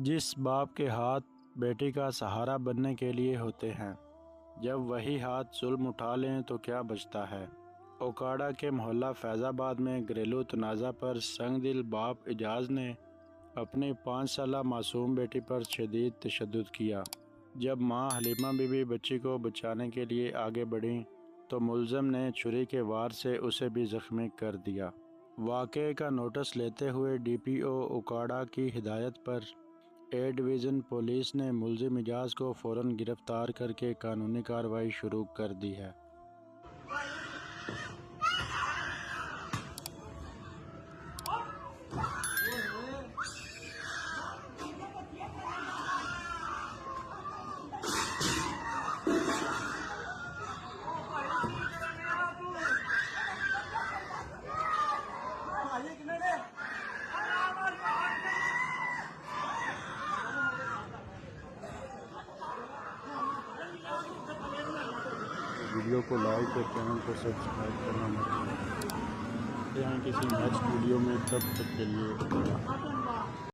جس باپ کے ہاتھ بیٹی کا سہارا بننے کے لیے ہوتے ہیں، جب وہی ہاتھ ظلم اٹھا لیں تو کیا بچتا ہے۔ اوکاڑا کے محلہ فیض آباد میں گھریلو تنازع پر سنگ دل باپ اعجاز نے اپنی 5 سالہ معصوم بیٹی پر شدید تشدد کیا۔ جب ماں حلیمہ بی بی بچی کو بچانے کے لیے آگے بڑھیں تو ملزم نے چھری کے وار سے اسے بھی زخمی کر دیا۔ واقعے کا نوٹس لیتے ہوئے ڈی پی او اوکاڑا کی ہدایت پر اے ڈویژن پولیس نے ملزم اعجاز کو فوراً گرفتار کر کے قانونی کارروائی شروع کر دی ہے۔ ویڈیو کو لائک اور چینل کو سبسکرائب کرنا مت بھولیں۔ ملتے ہیں کسی نیکسٹ ویڈیو میں، تب تک کے لیے